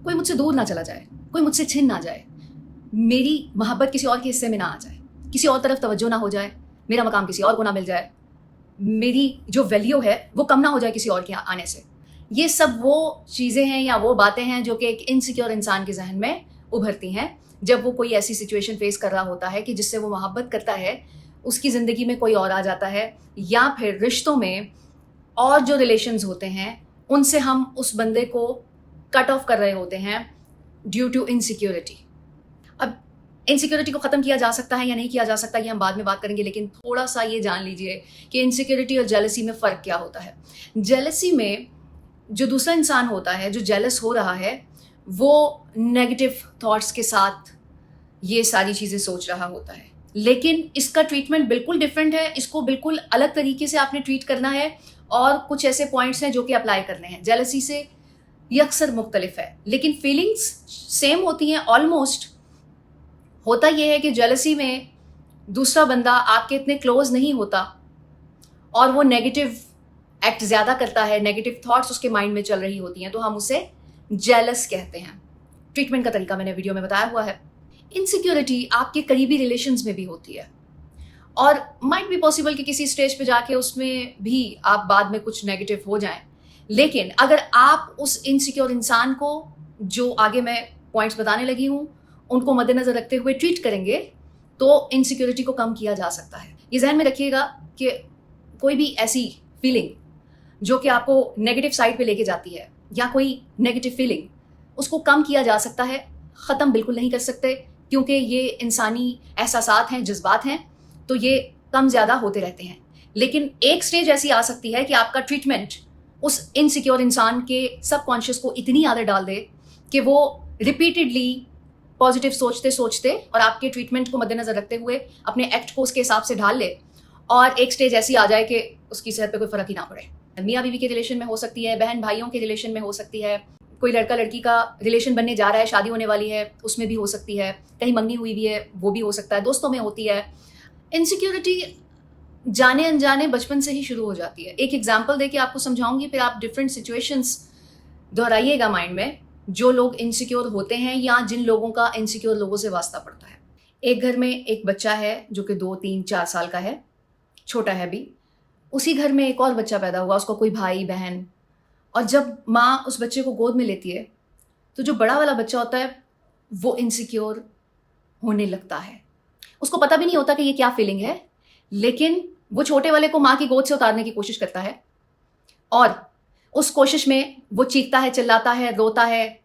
कोई मुझसे दूर ना चला जाए, कोई मुझसे छिन ना जाए, मेरी मोहब्बत किसी और के हिस्से में ना आ जाए, किसी और तरफ तवज्जो ना हो जाए, मेरा मकाम किसी और को ना मिल जाए, मेरी जो वैल्यू है वो कम ना हो जाए किसी और के आने से। ये सब वो चीज़ें हैं या वो बातें हैं जो कि एक इनसिक्योर इंसान के जहन में उभरती हैं जब वो कोई ऐसी सिचुएशन फेस कर रहा होता है कि जिससे वो मोहब्बत करता है, उसकी ज़िंदगी में कोई और आ जाता है, या फिर रिश्तों में और जो रिलेशंस होते हैं उनसे हम उस बंदे को कट ऑफ कर रहे होते हैं ड्यू टू इनसिक्योरिटी। अब इनसिक्योरिटी को ख़त्म किया जा सकता है या नहीं किया जा सकता ये हम बाद में बात करेंगे, लेकिन थोड़ा सा ये जान लीजिए कि इनसिक्योरिटी और जेलसी में फ़र्क क्या होता है। जेलसी में जो दूसरा इंसान होता है, जो जेलस हो रहा है, वो नेगेटिव थॉट्स के साथ ये सारी चीज़ें सोच रहा होता है, लेकिन इसका ट्रीटमेंट बिल्कुल डिफरेंट है। इसको बिल्कुल अलग तरीके से आपने ट्रीट करना है और कुछ ऐसे पॉइंट्स हैं जो कि अप्लाई करने हैं। जेलसी से ये अक्सर मुख्तलिफ है, लेकिन फीलिंग्स सेम होती हैं ऑलमोस्ट। होता यह है कि जेलसी में दूसरा बंदा आपके इतने क्लोज नहीं होता और वो नेगेटिव एक्ट ज़्यादा करता है, नेगेटिव थॉट्स उसके माइंड में चल रही होती हैं, तो हम उसे जेलस कहते हैं। ट्रीटमेंट का तरीका मैंने वीडियो में बताया हुआ है। इनसिक्योरिटी आपके करीबी रिलेशंस में भी होती है और माइट बी पॉसिबल कि किसी स्टेज पे जाके उसमें भी आप बाद में कुछ नेगेटिव हो जाएं, लेकिन अगर आप उस इनसिक्योर इंसान को, जो आगे मैं पॉइंट्स बताने लगी हूँ, उनको मद्देनजर रखते हुए ट्रीट करेंगे तो इनसिक्योरिटी को कम किया जा सकता है। ये ध्यान में रखिएगा कि कोई भी ऐसी फीलिंग जो कि आपको नेगेटिव साइड पे लेके जाती है या कोई नेगेटिव फीलिंग, उसको कम किया जा सकता है, ख़त्म बिल्कुल नहीं कर सकते, क्योंकि ये इंसानी एहसासात हैं, जज्बात हैं, तो ये कम ज़्यादा होते रहते हैं। लेकिन एक स्टेज ऐसी आ सकती है कि आपका ट्रीटमेंट उस इनसिक्योर इंसान के सबकॉन्शियस को इतनी आदत डाल दे कि वो रिपीटेडली पॉजिटिव सोचते सोचते और आपके ट्रीटमेंट को मद्देनजर रखते हुए अपने एक्ट को उसके हिसाब से ढाल ले और एक स्टेज ऐसी आ जाए कि उसकी सेहत पे कोई फ़र्क ही ना पड़े। मियाँ बीवी के रिलेशन में हो सकती है, बहन भाइयों के रिलेशन में हो सकती है, कोई लड़का लड़की का रिलेशन बनने जा रहा है, शादी होने वाली है, उसमें भी हो सकती है, कहीं मंगनी हुई भी है, वो भी हो सकता है, दोस्तों में होती है। इनसिक्योरिटी जाने अनजाने बचपन से ही शुरू हो जाती है। एक एग्जाम्पल दे के आपको समझाऊंगी, फिर आप डिफरेंट सिचुएशंस दोहराइएगा माइंड में, जो लोग इनसिक्योर होते हैं या जिन लोगों का इनसिक्योर लोगों से वास्ता पड़ता है। एक घर में एक बच्चा है जो कि 2, 3, 4 साल का है, छोटा है भी। उसी घर में एक और बच्चा पैदा हुआ, उसका कोई भाई बहन, और जब माँ उस बच्चे को गोद में लेती है तो जो बड़ा वाला बच्चा होता है वो इनसिक्योर होने लगता है। उसको पता भी नहीं होता कि ये क्या फीलिंग है, लेकिन वो छोटे वाले को माँ की गोद से उतारने की कोशिश करता है और उस कोशिश में वो चीखता है, चिल्लाता है, रोता है,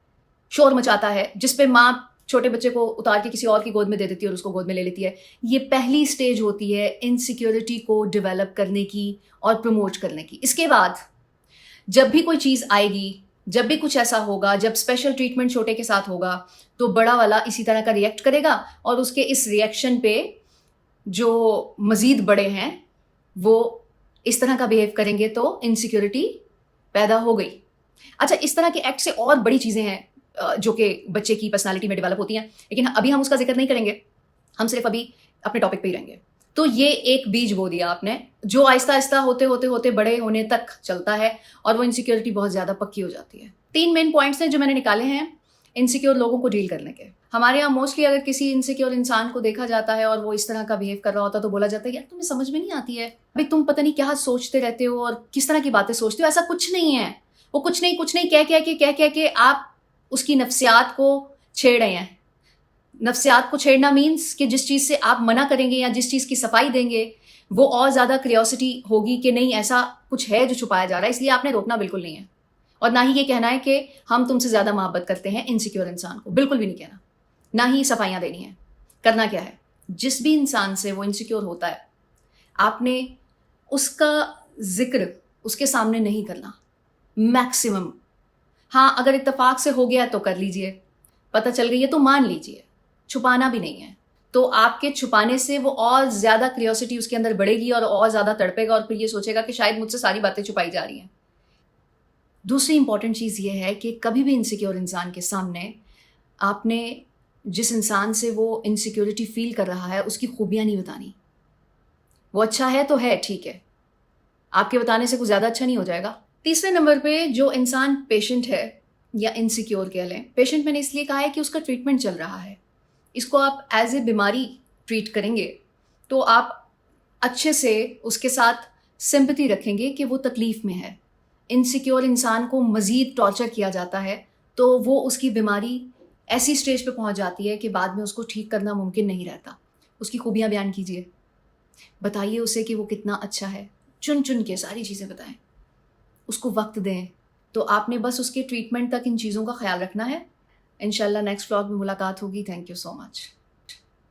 शोर मचाता है, जिस पे माँ छोटे बच्चे को उतार के किसी और की गोद में दे देती है और उसको गोद में ले लेती है। ये पहली स्टेज होती है इनसिक्योरिटी को डेवलप करने की और प्रमोट करने की। इसके बाद जब भी कोई चीज़ आएगी, जब भी कुछ ऐसा होगा, जब स्पेशल ट्रीटमेंट छोटे के साथ होगा, तो बड़ा वाला इसी तरह का रिएक्ट करेगा और उसके इस रिएक्शन पे जो मज़ीद बड़े हैं वो इस तरह का बिहेव करेंगे, तो इनसिक्योरिटी पैदा हो गई। अच्छा, इस तरह के एक्ट से और बड़ी चीज़ें हैं जो कि बच्चे की पर्सनालिटी में डेवलप होती हैं, लेकिन अभी हम उसका जिक्र नहीं करेंगे, हम सिर्फ अभी अपने टॉपिक पे ही रहेंगे। तो ये एक बीज बो दिया आपने, जो आहिस्ता आहिस्ता होते होते होते बड़े होने तक चलता है और वो इनसिक्योरिटी बहुत ज़्यादा पक्की हो जाती है। 3 मेन पॉइंट्स हैं जो मैंने निकाले हैं इनसिक्योर लोगों को डील करने के। हमारे यहाँ मोस्टली अगर किसी इनसिक्योर इंसान को देखा जाता है और वो इस तरह का बिहेव कर रहा होता है तो बोला जाता है यार तुम्हें समझ में नहीं आती है, भाई तुम पता नहीं क्या सोचते रहते हो और किस तरह की बातें सोचते हो। ऐसा कुछ नहीं है, वो कुछ नहीं कह के आप उसकी नफ्सियात को छेड़ रहे हैं। नफ्सियात को छेड़ना मीन्स कि जिस चीज़ से आप मना करेंगे या जिस चीज़ की सफाई देंगे वो और ज़्यादा क्यूरियोसिटी होगी कि नहीं ऐसा कुछ है जो छुपाया जा रहा है, इसलिए आपने रोकना बिल्कुल नहीं है। और ना ही ये कहना है कि हम तुमसे ज़्यादा मोहब्बत करते हैं इनसिक्योर इंसान को, बिल्कुल भी नहीं कहना, ना ही सफाइयाँ देनी है। करना क्या है, जिस भी इंसान से वो इनसिक्योर होता है आपने उसका जिक्र उसके सामने नहीं करना मैक्सिमम। हाँ, अगर इत्तेफाक से हो गया तो कर लीजिए, पता चल गई है तो मान लीजिए, छुपाना भी नहीं है। तो आपके छुपाने से वो और ज़्यादा क्यूरियोसिटी उसके अंदर बढ़ेगी और ज़्यादा तड़पेगा और फिर ये सोचेगा कि शायद मुझसे सारी बातें छुपाई जा रही हैं। दूसरी इंपॉर्टेंट चीज़ ये है कि कभी भी इनसिक्योर इंसान के सामने आपने जिस इंसान से वो इनसिक्योरिटी फील कर रहा है उसकी खूबियाँ नहीं बतानी। वो अच्छा है तो है, ठीक है, आपके बताने से कुछ ज़्यादा अच्छा नहीं हो जाएगा। तीसरे नंबर पे जो इंसान पेशेंट है یا انسیکیور کہہ لیں. پیشنٹ میں نے اس لیے کہا ہے کہ اس کا ٹریٹمنٹ چل رہا ہے. اس کو آپ ایز اے بیماری ٹریٹ کریں گے تو آپ اچھے سے اس کے ساتھ سمپتی رکھیں گے کہ وہ تکلیف میں ہے. انسیکیور انسان کو مزید ٹارچر کیا جاتا ہے تو وہ اس کی بیماری ایسی اسٹیج پہ پہنچ جاتی ہے کہ بعد میں اس کو ٹھیک کرنا ممکن نہیں رہتا. اس کی خوبیاں بیان کیجیے, بتائیے اسے کہ وہ کتنا اچھا ہے, چن چن کے ساری چیزیں بتائیں, اس کو وقت دیں. تو آپ نے بس اس کے ٹریٹمنٹ تک ان چیزوں کا خیال رکھنا ہے. انشاءاللہ نیکسٹ ولاگ میں ملاقات ہوگی. Thank you so much.